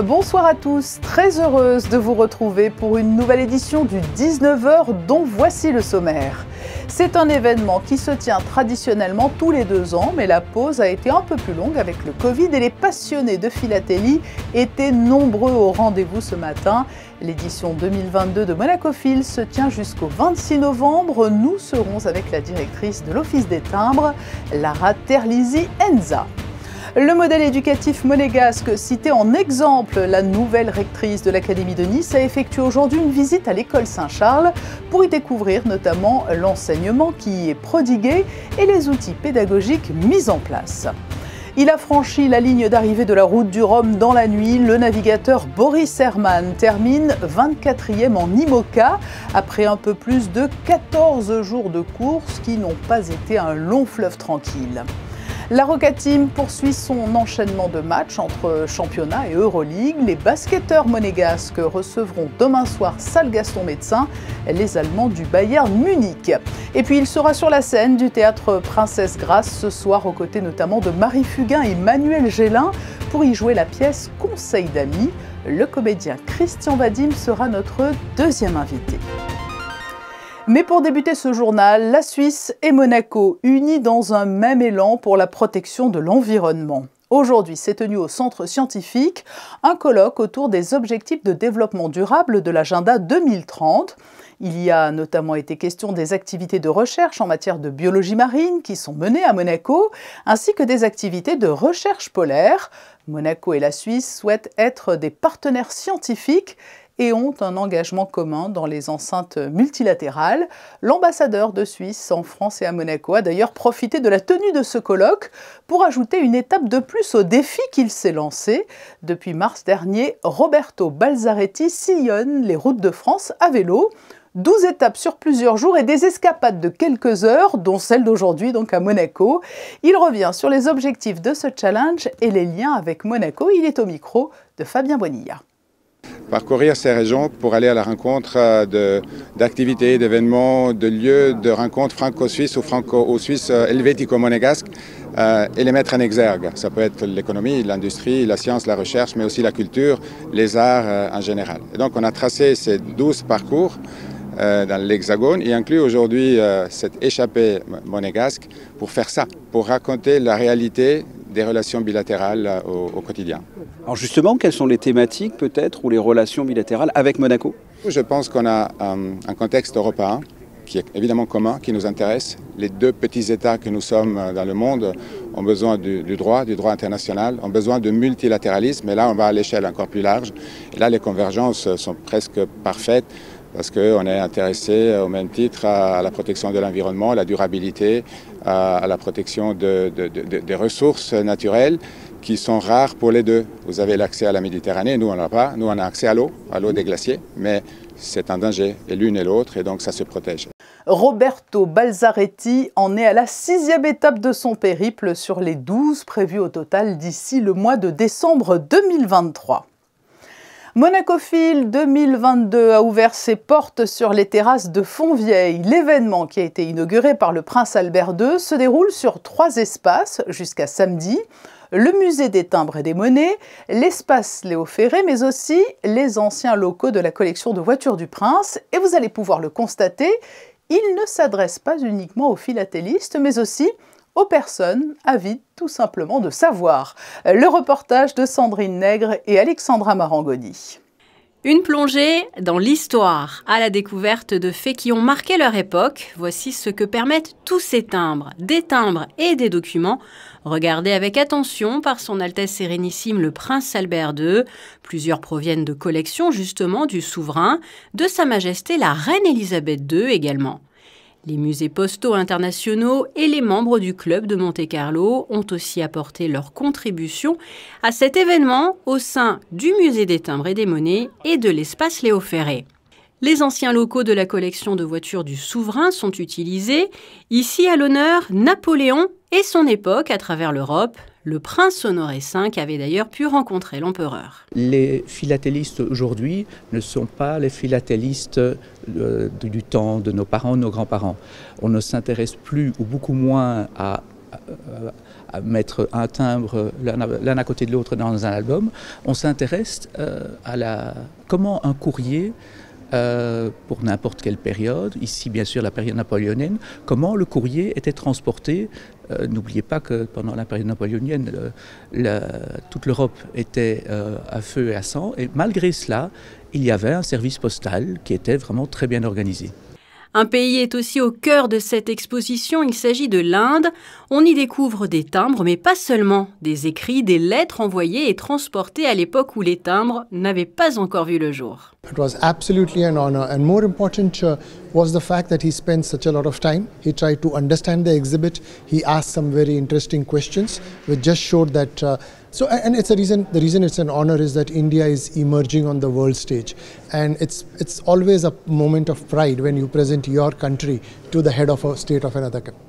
Bonsoir à tous, très heureuse de vous retrouver pour une nouvelle édition du 19h dont voici le sommaire. C'est un événement qui se tient traditionnellement tous les 2 ans, mais la pause a été un peu plus longue avec le Covid et les passionnés de philatélie étaient nombreux au rendez-vous ce matin. L'édition 2022 de Monacophile se tient jusqu'au 26 novembre. Nous serons avec la directrice de l'Office des timbres, Lara Terlizzi-Enza. Le modèle éducatif monégasque cité en exemple, la nouvelle rectrice de l'Académie de Nice a effectué aujourd'hui une visite à l'école Saint-Charles pour y découvrir notamment l'enseignement qui y est prodigué et les outils pédagogiques mis en place. Il a franchi la ligne d'arrivée de la route du Rhum dans la nuit. Le navigateur Boris Herman termine 24e en IMOCA après un peu plus de 14 jours de course qui n'ont pas été un long fleuve tranquille. La Roca Team poursuit son enchaînement de matchs entre championnat et Euroleague. Les basketteurs monégasques recevront demain soir salle Gaston Médecin, les Allemands du Bayern Munich. Et puis il sera sur la scène du théâtre Princesse Grasse ce soir aux côtés notamment de Marie Fugain et Manuel Gélin pour y jouer la pièce Conseil d'amis. Le comédien Christian Vadim sera notre deuxième invité. Mais pour débuter ce journal, la Suisse et Monaco unis dans un même élan pour la protection de l'environnement. Aujourd'hui s'est tenu au Centre scientifique un colloque autour des objectifs de développement durable de l'agenda 2030. Il y a notamment été question des activités de recherche en matière de biologie marine qui sont menées à Monaco, ainsi que des activités de recherche polaire. Monaco et la Suisse souhaitent être des partenaires scientifiques et ont un engagement commun dans les enceintes multilatérales. L'ambassadeur de Suisse en France et à Monaco a d'ailleurs profité de la tenue de ce colloque pour ajouter une étape de plus au défi qu'il s'est lancé. Depuis mars dernier, Roberto Balzaretti sillonne les routes de France à vélo. 12 étapes sur plusieurs jours et des escapades de quelques heures, dont celle d'aujourd'hui, donc à Monaco. Il revient sur les objectifs de ce challenge et les liens avec Monaco. Il est au micro de Fabien Bonilla. Parcourir ces régions pour aller à la rencontre d'activités, d'événements, de lieux de rencontres franco-suisses ou franco-suisses helvético-monégasques et les mettre en exergue. Ça peut être l'économie, l'industrie, la science, la recherche, mais aussi la culture, les arts en général. Et donc on a tracé ces 12 parcours dans l'Hexagone et inclut aujourd'hui cette échappée monégasque pour faire ça, pour raconter la réalité des relations bilatérales au quotidien. Alors justement, quelles sont les thématiques peut-être ou les relations bilatérales avec Monaco? Je pense qu'on a un contexte européen qui est évidemment commun, qui nous intéresse. Les 2 petits États que nous sommes dans le monde ont besoin du droit international, ont besoin de multilatéralisme, et là on va à l'échelle encore plus large. Et là les convergences sont presque parfaites, parce qu'on est intéressé au même titre à la protection de l'environnement, à la durabilité, à la protection des ressources naturelles qui sont rares pour les 2. Vous avez l'accès à la Méditerranée, nous on n'a pas. Nous on a accès à l'eau des glaciers, mais c'est un danger, et l'une et l'autre, et donc ça se protège. Roberto Balzaretti en est à la 6e étape de son périple sur les 12 prévues au total d'ici le mois de décembre 2023. Monacophile 2022 a ouvert ses portes sur les terrasses de Fontvieille. L'événement, qui a été inauguré par le prince Albert II, se déroule sur 3 espaces jusqu'à samedi. Le musée des timbres et des monnaies, l'espace Léo Ferré, mais aussi les anciens locaux de la collection de voitures du prince. Et vous allez pouvoir le constater, il ne s'adresse pas uniquement aux philatélistes, mais aussi aux personnes avides tout simplement de savoir. Le reportage de Sandrine Nègre et Alexandra Marangoni. Une plongée dans l'histoire, à la découverte de faits qui ont marqué leur époque. Voici ce que permettent tous ces timbres, des timbres et des documents, regardés avec attention par son Altesse Sérénissime le Prince Albert II. Plusieurs proviennent de collections justement du souverain, de Sa Majesté la Reine Elisabeth II également. Les musées postaux internationaux et les membres du club de Monte-Carlo ont aussi apporté leur contribution à cet événement au sein du musée des timbres et des monnaies et de l'espace Léo Ferré. Les anciens locaux de la collection de voitures du souverain sont utilisés. Ici à l'honneur, Napoléon et son époque à travers l'Europe. Le prince Honoré V avait d'ailleurs pu rencontrer l'empereur. Les philatélistes aujourd'hui ne sont pas les philatélistes du temps de nos parents, de nos grands-parents. On ne s'intéresse plus ou beaucoup moins à à mettre un timbre l'un à côté de l'autre dans un album. On s'intéresse à comment un courrier, pour n'importe quelle période, ici bien sûr la période napoléonienne, comment le courrier était transporté. N'oubliez pas que pendant la période napoléonienne, toute l'Europe était à feu et à sang, et malgré cela, il y avait un service postal qui était vraiment très bien organisé. Un pays est aussi au cœur de cette exposition, il s'agit de l'Inde. On y découvre des timbres, mais pas seulement, des écrits, des lettres envoyées et transportées à l'époque où les timbres n'avaient pas encore vu le jour. It was absolutely an honor, and more important was the fact that he spent such a lot of time. He tried to understand the exhibit. He asked some very interesting questions, which just showed that. And it's the reason it's an honor is that India is emerging on the world stage, and it's always a moment of pride when you present your country to the head of a state of another country.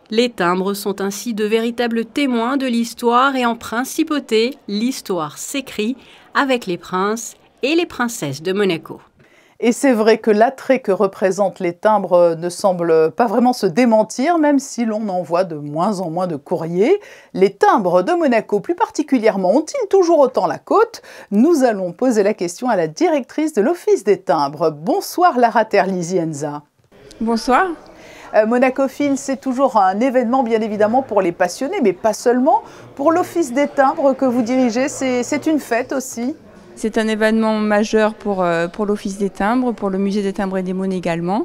Les timbres sont ainsi de véritables témoins de l'histoire et en principauté, l'histoire s'écrit avec les princes et les princesses de Monaco. Et c'est vrai que l'attrait que représentent les timbres ne semble pas vraiment se démentir, même si l'on envoie de moins en moins de courriers. Les timbres de Monaco, plus particulièrement, ont-ils toujours autant la cote? Nous allons poser la question à la directrice de l'Office des timbres. Bonsoir Lara Terlisienza. Bonsoir. Monacophile, c'est toujours un événement bien évidemment pour les passionnés, mais pas seulement. Pour l'Office des timbres que vous dirigez, c'est une fête aussi. C'est un événement majeur pour l'Office des timbres, pour le Musée des timbres et des monnaies également.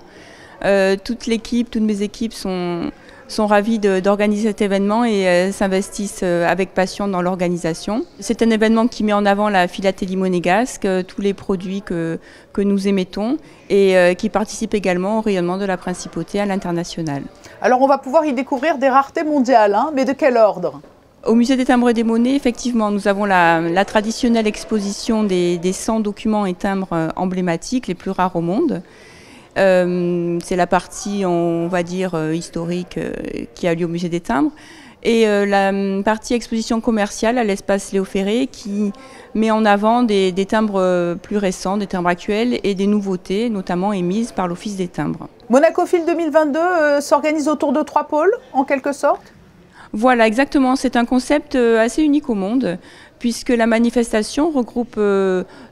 Toutes mes équipes sont ravies d'organiser cet événement et s'investissent avec passion dans l'organisation. C'est un événement qui met en avant la philatélie monégasque, tous les produits que nous émettons et qui participe également au rayonnement de la principauté à l'international. Alors on va pouvoir y découvrir des raretés mondiales, hein, mais de quel ordre ? Au Musée des timbres et des monnaies, effectivement, nous avons la traditionnelle exposition des 100 documents et timbres emblématiques, les plus rares au monde. C'est la partie, on va dire, historique qui a lieu au Musée des timbres. Et la partie exposition commerciale à l'espace Léo Ferré qui met en avant des timbres plus récents, des timbres actuels et des nouveautés, notamment émises par l'Office des timbres. Monacophile 2022 s'organise autour de 3 pôles, en quelque sorte ? Voilà, exactement. C'est un concept assez unique au monde, puisque la manifestation regroupe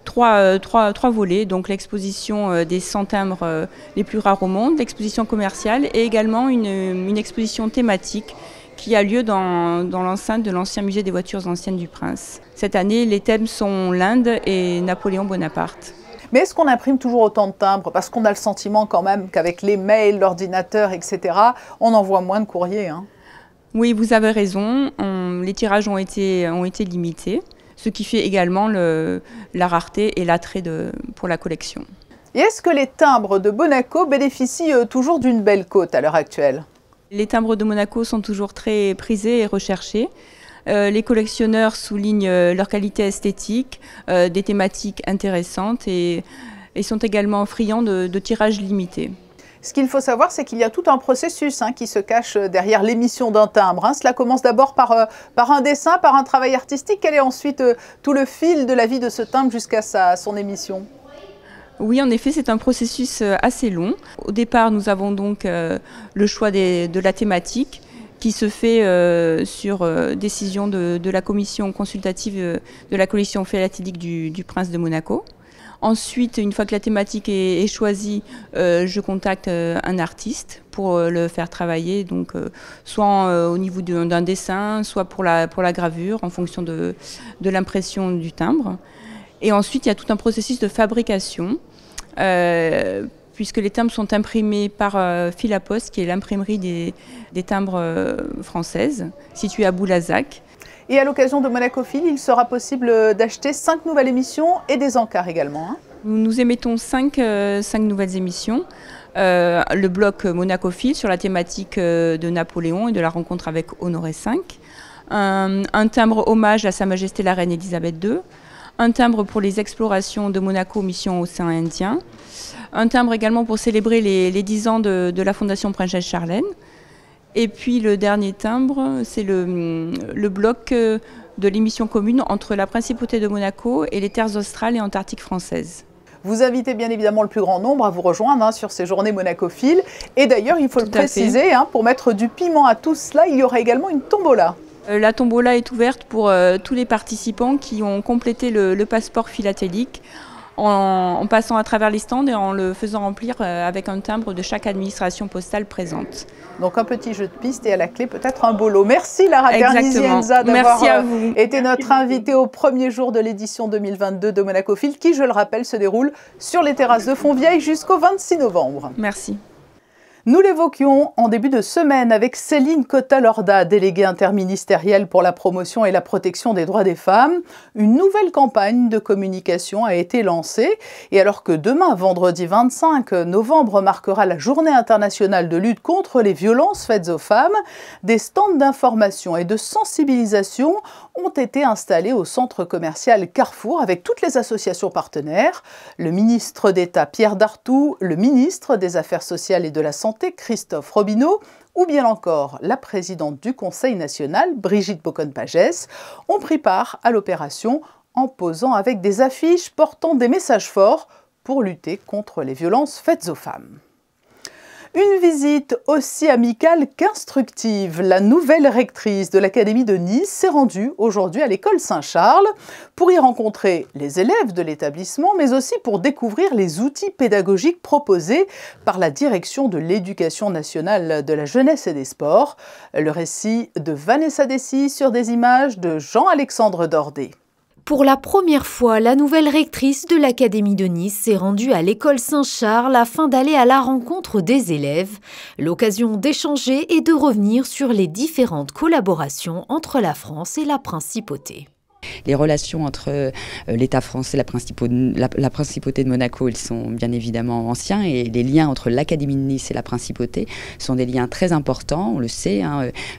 trois volets, donc l'exposition des 100 timbres les plus rares au monde, l'exposition commerciale et également une exposition thématique qui a lieu dans l'enceinte de l'ancien musée des voitures anciennes du Prince. Cette année, les thèmes sont l'Inde et Napoléon Bonaparte. Mais est-ce qu'on imprime toujours autant de timbres? Parce qu'on a le sentiment quand même qu'avec les mails, l'ordinateur, etc., on envoie moins de courriers, hein. Oui, vous avez raison. Les tirages ont été limités, ce qui fait également la rareté et l'attrait pour la collection. Et est-ce que les timbres de Monaco bénéficient toujours d'une belle cote à l'heure actuelle? Les timbres de Monaco sont toujours très prisés et recherchés. Les collectionneurs soulignent leur qualité esthétique, des thématiques intéressantes et sont également friands de tirages limités. Ce qu'il faut savoir, c'est qu'il y a tout un processus qui se cache derrière l'émission d'un timbre. Cela commence d'abord par un dessin, par un travail artistique. Quel est ensuite tout le fil de la vie de ce timbre jusqu'à son émission? Oui, en effet, c'est un processus assez long. Au départ, nous avons donc le choix de la thématique qui se fait sur décision de la commission consultative de la collection philatélique du Prince de Monaco. Ensuite, une fois que la thématique est choisie, je contacte un artiste pour le faire travailler, donc soit au niveau d'un dessin, soit pour la gravure, en fonction de l'impression du timbre. Et ensuite, il y a tout un processus de fabrication, puisque les timbres sont imprimés par Filaposte, qui est l'imprimerie des timbres françaises, située à Boulazac. Et à l'occasion de Monacophile, il sera possible d'acheter 5 nouvelles émissions et des encarts également. Nous émettons 5 nouvelles émissions. Le bloc Monacophile sur la thématique de Napoléon et de la rencontre avec Honoré V. Un timbre hommage à Sa Majesté la Reine Elisabeth II. Un timbre pour les explorations de Monaco, mission océan Indien. Un timbre également pour célébrer les 10 ans de la Fondation Princesse Charlène. Et puis le dernier timbre, c'est le bloc de l'émission commune entre la Principauté de Monaco et les terres australes et antarctiques françaises. Vous invitez bien évidemment le plus grand nombre à vous rejoindre sur ces journées monacophiles. Et d'ailleurs, il faut le préciser, pour mettre du piment à tout cela, il y aura également une tombola. La tombola est ouverte pour tous les participants qui ont complété le passeport philatélique en passant à travers les stands et en le faisant remplir avec un timbre de chaque administration postale présente. Donc un petit jeu de piste et à la clé peut-être un beau lot. Merci Lara Garnizienza d'avoir été notre invitée au premier jour de l'édition 2022 de Monaco-Phil qui, je le rappelle, se déroule sur les terrasses de Fontvieille jusqu'au 26 novembre. Merci. Nous l'évoquions en début de semaine avec Céline Cotta-Lorda, déléguée interministérielle pour la promotion et la protection des droits des femmes. Une nouvelle campagne de communication a été lancée. Et alors que demain, vendredi 25 novembre, marquera la journée internationale de lutte contre les violences faites aux femmes, des stands d'information et de sensibilisation ont été installés au centre commercial Carrefour avec toutes les associations partenaires. Le ministre d'État Pierre Dartout, le ministre des Affaires sociales et de la Santé Christophe Robineau ou bien encore la présidente du Conseil national Brigitte Boccon-Pagès ont pris part à l'opération en posant avec des affiches portant des messages forts pour lutter contre les violences faites aux femmes. Une visite aussi amicale qu'instructive. La nouvelle rectrice de l'Académie de Nice s'est rendue aujourd'hui à l'école Saint-Charles pour y rencontrer les élèves de l'établissement, mais aussi pour découvrir les outils pédagogiques proposés par la Direction de l'Éducation nationale de la jeunesse et des sports. Le récit de Vanessa Dessy sur des images de Jean-Alexandre Dordet. Pour la première fois, la nouvelle rectrice de l'Académie de Nice s'est rendue à l'école Saint-Charles afin d'aller à la rencontre des élèves. L'occasion d'échanger et de revenir sur les différentes collaborations entre la France et la Principauté. Les relations entre l'État français et la Principauté de Monaco, ils sont bien évidemment anciens, et les liens entre l'Académie de Nice et la Principauté sont des liens très importants, on le sait.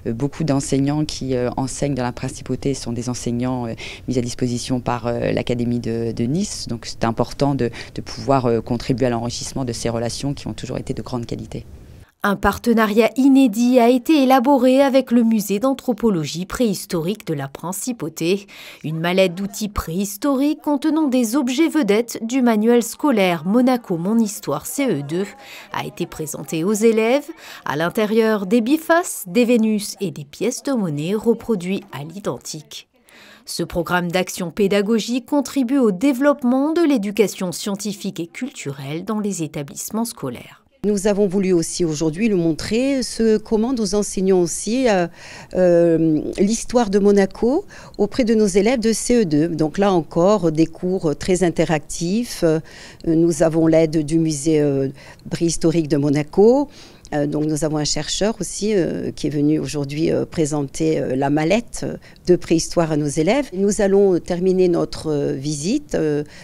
Beaucoup d'enseignants qui enseignent dans la Principauté sont des enseignants mis à disposition par l'Académie de Nice, donc c'est important de pouvoir contribuer à l'enrichissement de ces relations qui ont toujours été de grande qualité. Un partenariat inédit a été élaboré avec le musée d'anthropologie préhistorique de la Principauté. Une mallette d'outils préhistoriques contenant des objets vedettes du manuel scolaire Monaco Mon Histoire CE2 a été présentée aux élèves. À l'intérieur, des bifaces, des Vénus et des pièces de monnaie reproduits à l'identique. Ce programme d'action pédagogique contribue au développement de l'éducation scientifique et culturelle dans les établissements scolaires. Nous avons voulu aussi aujourd'hui nous montrer comment nous enseignons aussi l'histoire de Monaco auprès de nos élèves de CE2. Donc là encore, des cours très interactifs. Nous avons l'aide du musée préhistorique de Monaco. Donc nous avons un chercheur aussi qui est venu aujourd'hui présenter la mallette de préhistoire à nos élèves. Nous allons terminer notre visite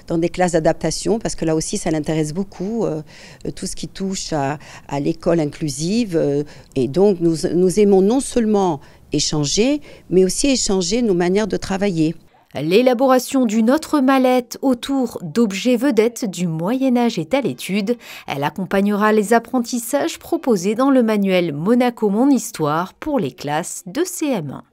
dans des classes d'adaptation parce que là aussi ça l'intéresse beaucoup, tout ce qui touche à l'école inclusive. Et donc nous aimons non seulement échanger, mais aussi échanger nos manières de travailler. L'élaboration d'une autre mallette autour d'objets vedettes du Moyen-Âge est à l'étude. Elle accompagnera les apprentissages proposés dans le manuel Monaco Mon Histoire pour les classes de CM1.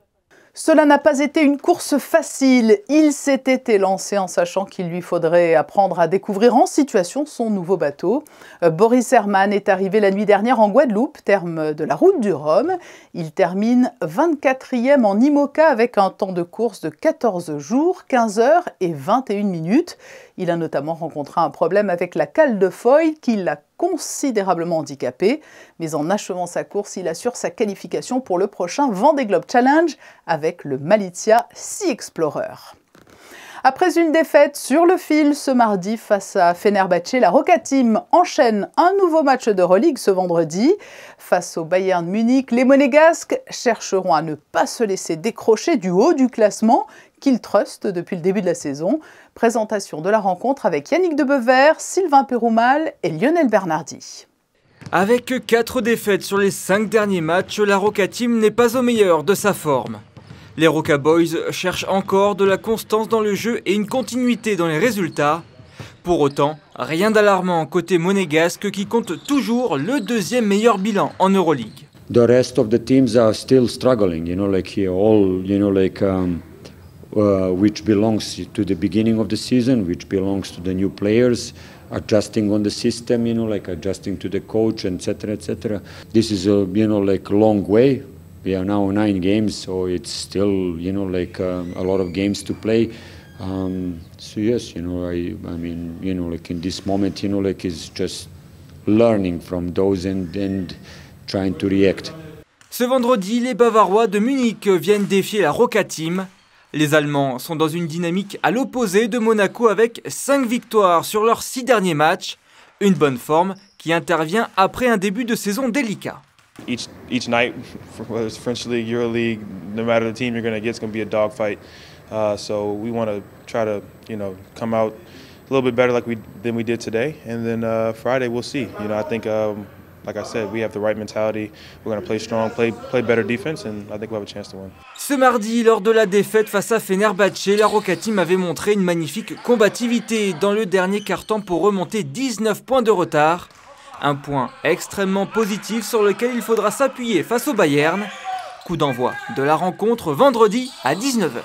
Cela n'a pas été une course facile. Il s'était élancé en sachant qu'il lui faudrait apprendre à découvrir en situation son nouveau bateau. Boris Herrmann est arrivé la nuit dernière en Guadeloupe, terme de la route du Rhum. Il termine 24e en IMOCA avec un temps de course de 14 jours, 15 heures et 21 minutes. Il a notamment rencontré un problème avec la cale de foil qui l'a considérablement handicapé. Mais en achevant sa course, il assure sa qualification pour le prochain Vendée Globe Challenge avec le Malizia Sea Explorer. Après une défaite sur le fil ce mardi face à Fenerbahçe, la Roca Team enchaîne un nouveau match d'Euroleague ce vendredi. Face au Bayern Munich, les Monégasques chercheront à ne pas se laisser décrocher du haut du classement qu'ils trustent depuis le début de la saison. Présentation de la rencontre avec Yannick Debever, Sylvain Péroumal et Lionel Bernardi. Avec 4 défaites sur les 5 derniers matchs, la Roca Team n'est pas au meilleur de sa forme. Les Roca Boys cherchent encore de la constance dans le jeu et une continuité dans les résultats. Pour autant, rien d'alarmant côté monégasque qui compte toujours le 2e meilleur bilan en Euroleague. The rest of the teams are still struggling, which belongs to the beginning of the season, which belongs to the new players, adjusting on the system, adjusting to the coach, etc., etc. This is a, long way, We are now 9 games, so it's still, you know, like a lot of games to play. So yes, you know, I mean, you know, like in this moment, you know, like it's just learning from those and trying to react. Ce vendredi, les Bavarois de Munich viennent défier la Roca Team. Les Allemands sont dans une dynamique à l'opposé de Monaco avec 5 victoires sur leurs 6 derniers matchs. Une bonne forme qui intervient après un début de saison délicat. Each night, whether it's French League, Euro League, no matter the team you're going to get, it's going to be a dogfight. So we want to try to, you know, come out a little bit better than we did today. And then Friday, we'll see. You know, I think, like I said, we have the right mentality. We're going to play strong, play better defense, and I think we'll have a chance to win. Ce mardi, lors de la défaite face à Fenerbahçe, la Roca Team avait montré une magnifique combativité dans le dernier quart-temps pour remonter 19 points de retard. Un point extrêmement positif sur lequel il faudra s'appuyer face au Bayern. Coup d'envoi de la rencontre vendredi à 19 h.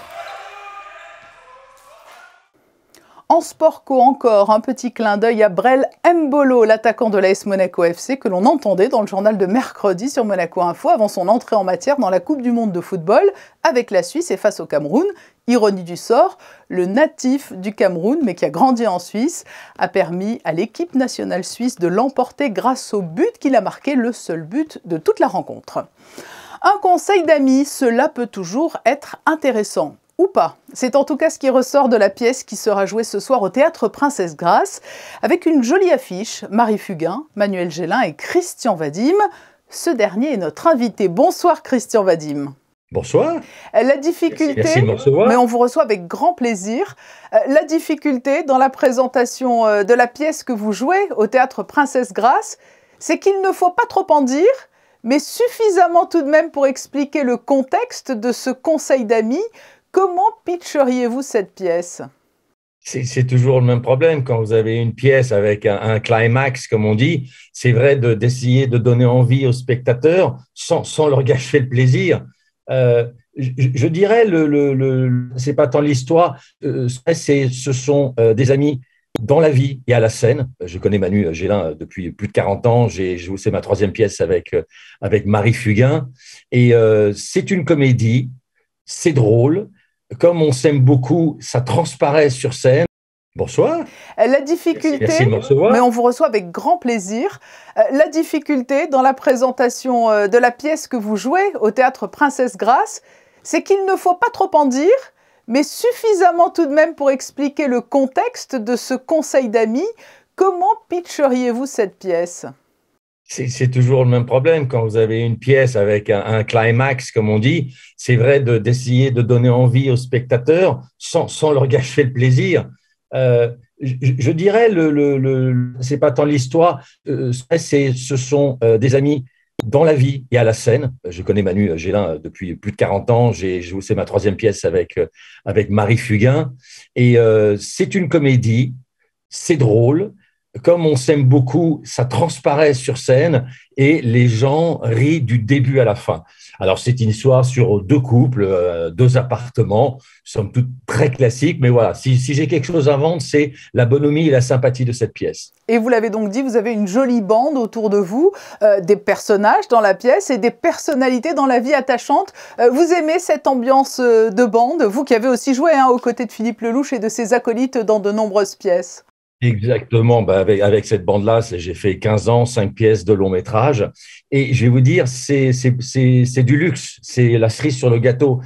En sport co encore, un petit clin d'œil à Brel Mbolo, l'attaquant de l'AS Monaco FC que l'on entendait dans le journal de mercredi sur Monaco Info avant son entrée en matière dans la Coupe du Monde de football avec la Suisse et face au Cameroun. Ironie du sort, le natif du Cameroun, mais qui a grandi en Suisse, a permis à l'équipe nationale suisse de l'emporter grâce au but qu'il a marqué, le seul but de toute la rencontre. Un conseil d'amis, cela peut toujours être intéressant. Ou pas. C'est en tout cas ce qui ressort de la pièce qui sera jouée ce soir au Théâtre Princesse Grace, avec une jolie affiche, Marie Fugain, Manuel Gélin et Christian Vadim. Ce dernier est notre invité. Bonsoir Christian Vadim. Bonsoir. La difficulté, merci de me recevoir. Mais on vous reçoit avec grand plaisir. La difficulté dans la présentation de la pièce que vous jouez au Théâtre Princesse Grace, c'est qu'il ne faut pas trop en dire, mais suffisamment tout de même pour expliquer le contexte de ce conseil d'amis. Comment pitcheriez-vous cette pièce? C'est toujours le même problème quand vous avez une pièce avec un climax, comme on dit. C'est vrai d'essayer de donner envie aux spectateurs sans leur gâcher le plaisir. Je dirais, c'est pas tant l'histoire, ce sont des amis dans la vie et à la scène. Je connais Manu Gélin depuis plus de 40 ans. C'est ma 3e pièce avec Marie Fugain. Et c'est une comédie, c'est drôle. Comme on s'aime beaucoup, ça transparaît sur scène. Bonsoir. La difficulté, merci de me recevoir. Mais on vous reçoit avec grand plaisir. La difficulté dans la présentation de la pièce que vous jouez au Théâtre Princesse Grace, c'est qu'il ne faut pas trop en dire, mais suffisamment tout de même pour expliquer le contexte de ce conseil d'amis. Comment pitcheriez-vous cette pièce? C'est toujours le même problème quand vous avez une pièce avec un climax, comme on dit. C'est vrai d'essayer de donner envie aux spectateurs sans leur gâcher le plaisir. Je dirais, c'est pas tant l'histoire, ce sont des amis dans la vie et à la scène. Je connais Manu Gélin depuis plus de 40 ans. C'est ma 3e pièce avec Marie Fugain. Et c'est une comédie, c'est drôle. Comme on s'aime beaucoup, ça transparaît sur scène et les gens rient du début à la fin. Alors, c'est une histoire sur 2 couples, 2 appartements, somme toute très classique, mais voilà, si j'ai quelque chose à vendre, c'est la bonhomie et la sympathie de cette pièce. Et vous l'avez donc dit, vous avez une jolie bande autour de vous, des personnages dans la pièce et des personnalités dans la vie attachante. Vous aimez cette ambiance de bande, vous qui avez aussi joué aux côtés de Philippe Lelouch et de ses acolytes dans de nombreuses pièces. Exactement, avec cette bande-là, j'ai fait 15 ans, 5 pièces de long métrage. Et je vais vous dire, c'est du luxe, c'est la cerise sur le gâteau.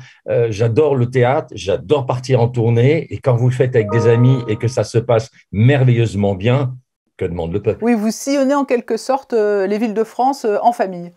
J'adore le théâtre, j'adore partir en tournée. Et quand vous le faites avec des amis et que ça se passe merveilleusement bien, que demande le peuple? Oui, vous sillonnez en quelque sorte les villes de France en famille.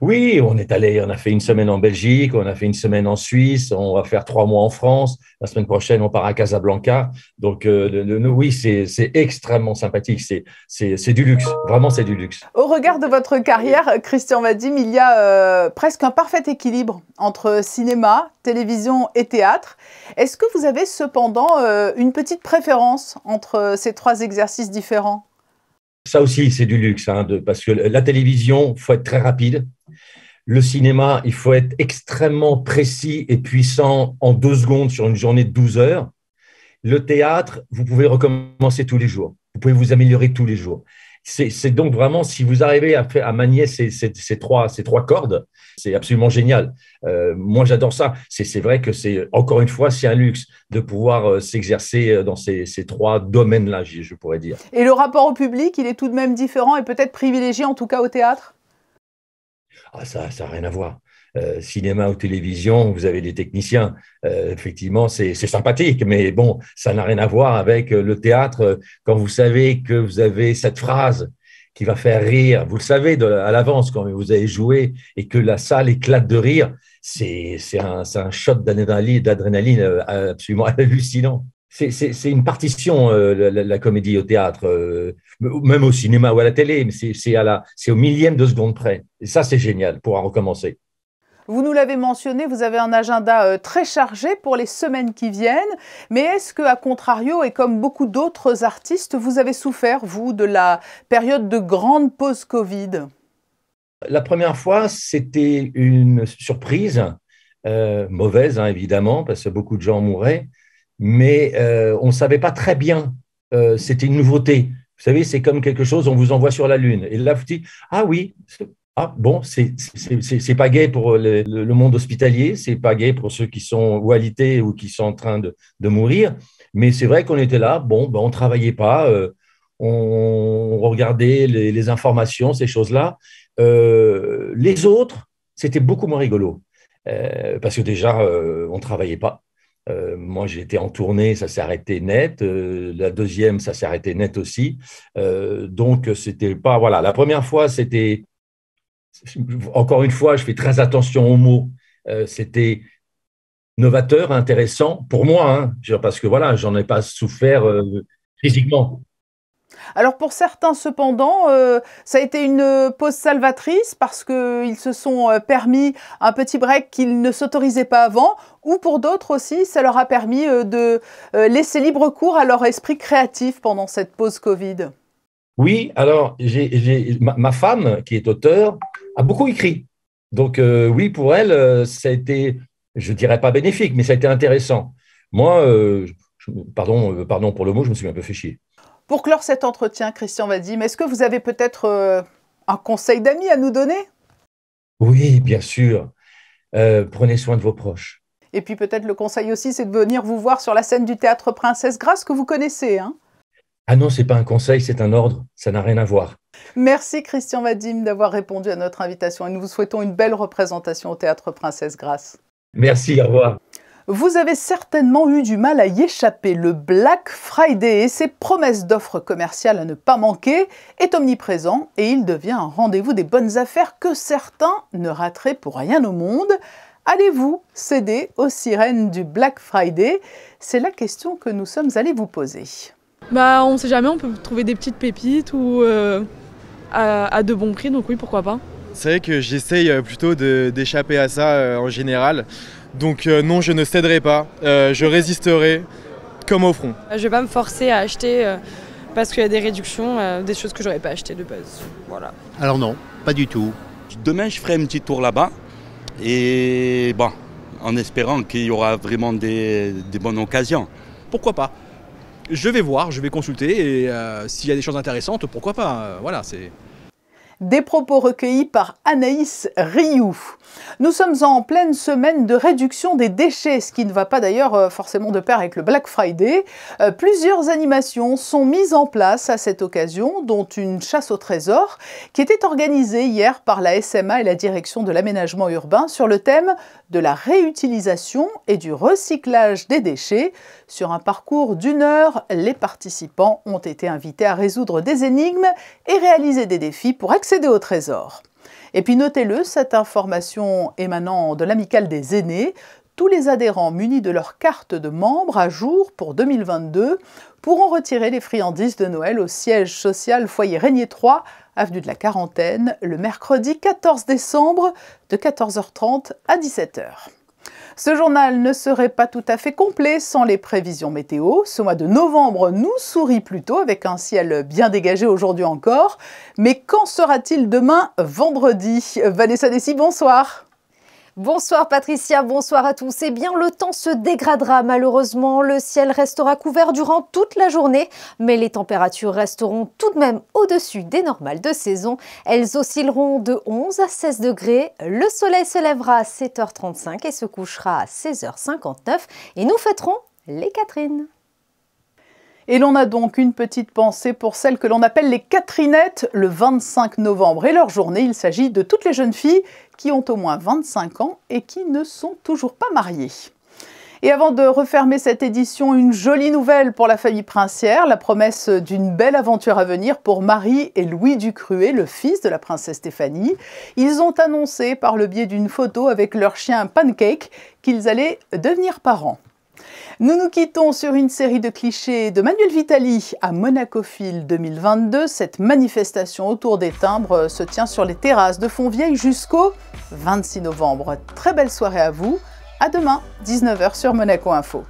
Oui, on a fait une semaine en Belgique, on a fait une semaine en Suisse, on va faire 3 mois en France. La semaine prochaine, on part à Casablanca. Donc, oui, c'est extrêmement sympathique. C'est du luxe. Vraiment, c'est du luxe. Au regard de votre carrière, Christian Vadim, il y a presque un parfait équilibre entre cinéma, télévision et théâtre. Est-ce que vous avez cependant une petite préférence entre ces 3 exercices différents? Ça aussi, c'est du luxe, parce que la télévision, il faut être très rapide. Le cinéma, il faut être extrêmement précis et puissant en 2 secondes sur une journée de 12 heures. Le théâtre, vous pouvez recommencer tous les jours. Vous pouvez vous améliorer tous les jours. C'est donc vraiment, si vous arrivez à manier ces trois cordes, c'est absolument génial. Moi, j'adore ça. C'est vrai que encore une fois, c'est un luxe de pouvoir s'exercer dans ces trois domaines-là, je pourrais dire. Et le rapport au public, il est tout de même différent et peut-être privilégié, en tout cas au théâtre? Ça n'a rien à voir. Cinéma ou télévision, vous avez des techniciens. Effectivement, c'est sympathique, mais bon, ça n'a rien à voir avec le théâtre. Quand vous savez que vous avez cette phrase qui va faire rire, vous le savez à l'avance quand vous avez joué et que la salle éclate de rire, c'est un shot d'adrénaline absolument hallucinant. C'est une partition, la comédie au théâtre, même au cinéma ou à la télé, mais c'est au millième de seconde près. Et ça, c'est génial pour en recommencer. Vous nous l'avez mentionné, vous avez un agenda très chargé pour les semaines qui viennent. Mais est-ce qu'à contrario, et comme beaucoup d'autres artistes, vous avez souffert, vous, de la période de grande pause Covid? La première fois, c'était une surprise, mauvaise, hein, évidemment, parce que beaucoup de gens mouraient, mais on ne savait pas très bien. C'était une nouveauté. Vous savez, c'est comme quelque chose, on vous envoie sur la Lune. Et là, vous dites, ah oui, ah bon, c'est pas gai pour le monde hospitalier, c'est pas gai pour ceux qui sont ou alités ou qui sont en train de mourir. Mais c'est vrai qu'on était là, bon, on travaillait pas, on regardait les informations, ces choses-là. Les autres, c'était beaucoup moins rigolo parce que déjà, on travaillait pas. Moi, j'étais en tournée, ça s'est arrêté net. La deuxième, ça s'est arrêté net aussi. Donc, c'était pas, voilà. La première fois, c'était, encore une fois, je fais très attention aux mots. C'était novateur, intéressant pour moi, hein, parce que voilà, j'en ai pas souffert physiquement. Alors pour certains, cependant, ça a été une pause salvatrice parce qu'ils se sont permis un petit break qu'ils ne s'autorisaient pas avant, ou pour d'autres aussi, ça leur a permis de laisser libre cours à leur esprit créatif pendant cette pause Covid. Oui, alors ma femme, qui est auteure, a beaucoup écrit. Donc oui, pour elle, ça a été, je ne dirais pas bénéfique, mais ça a été intéressant. Moi, pardon pour le mot, je me suis un peu fait chier. Pour clore cet entretien, Christian Vadim, est-ce que vous avez peut-être un conseil d'ami à nous donner? Oui, bien sûr. Prenez soin de vos proches. Et puis peut-être le conseil aussi, c'est de venir vous voir sur la scène du Théâtre Princesse Grace que vous connaissez, hein? Ah non, ce n'est pas un conseil, c'est un ordre. Ça n'a rien à voir. Merci Christian Vadim d'avoir répondu à notre invitation et nous vous souhaitons une belle représentation au Théâtre Princesse Grace. Merci, au revoir. Vous avez certainement eu du mal à y échapper. Le Black Friday et ses promesses d'offres commerciales à ne pas manquer est omniprésent et il devient un rendez-vous des bonnes affaires que certains ne rateraient pour rien au monde. Allez-vous céder aux sirènes du Black Friday? C'est la question que nous sommes allés vous poser. On ne sait jamais, on peut trouver des petites pépites ou à de bons prix, donc oui, pourquoi pas. C'est vrai que j'essaye plutôt d'échapper à ça en général. Donc non, je ne céderai pas, je résisterai comme au front. Je ne vais pas me forcer à acheter parce qu'il y a des réductions, des choses que je n'aurais pas achetées de base. Voilà. Alors non, pas du tout. Demain, je ferai un petit tour là-bas et bon, en espérant qu'il y aura vraiment des bonnes occasions. Pourquoi pas? Je vais voir, je vais consulter et s'il y a des choses intéressantes, pourquoi pas. Voilà, c'est... Des propos recueillis par Anaïs Rioux. Nous sommes en pleine semaine de réduction des déchets, ce qui ne va pas d'ailleurs forcément de pair avec le Black Friday. Plusieurs animations sont mises en place à cette occasion, dont une chasse au trésor qui était organisée hier par la SMA et la direction de l'aménagement urbain sur le thème de la réutilisation et du recyclage des déchets. Sur un parcours d'1 heure, les participants ont été invités à résoudre des énigmes et réaliser des défis pour accéder au trésor. Et puis notez-le, cette information émanant de l'Amicale des aînés, tous les adhérents munis de leur carte de membre à jour pour 2022 pourront retirer les friandises de Noël au siège social Foyer Régnier 3, avenue de la Quarantaine, le mercredi 14 décembre de 14h30 à 17h. Ce journal ne serait pas tout à fait complet sans les prévisions météo. Ce mois de novembre nous sourit plutôt avec un ciel bien dégagé aujourd'hui encore. Mais qu'en sera-t-il demain, vendredi? Vanessa Dessy, bonsoir. Bonsoir Patricia, bonsoir à tous. Eh bien, le temps se dégradera malheureusement. Le ciel restera couvert durant toute la journée, mais les températures resteront tout de même au-dessus des normales de saison. Elles oscilleront de 11 à 16 degrés. Le soleil se lèvera à 7h35 et se couchera à 16h59. Et nous fêterons les Catherines. Et l'on a donc une petite pensée pour celles que l'on appelle les Catherinettes le 25 novembre. Et leur journée, il s'agit de toutes les jeunes filles qui ont au moins 25 ans et qui ne sont toujours pas mariées. Et avant de refermer cette édition, une jolie nouvelle pour la famille princière, la promesse d'une belle aventure à venir pour Marie et Louis Ducruet, le fils de la princesse Stéphanie. Ils ont annoncé par le biais d'une photo avec leur chien Pancake qu'ils allaient devenir parents. Nous nous quittons sur une série de clichés de Manuel Vitali à Monacophile 2022. Cette manifestation autour des timbres se tient sur les terrasses de Fontvieille jusqu'au 26 novembre. Très belle soirée à vous. À demain, 19h sur Monaco Info.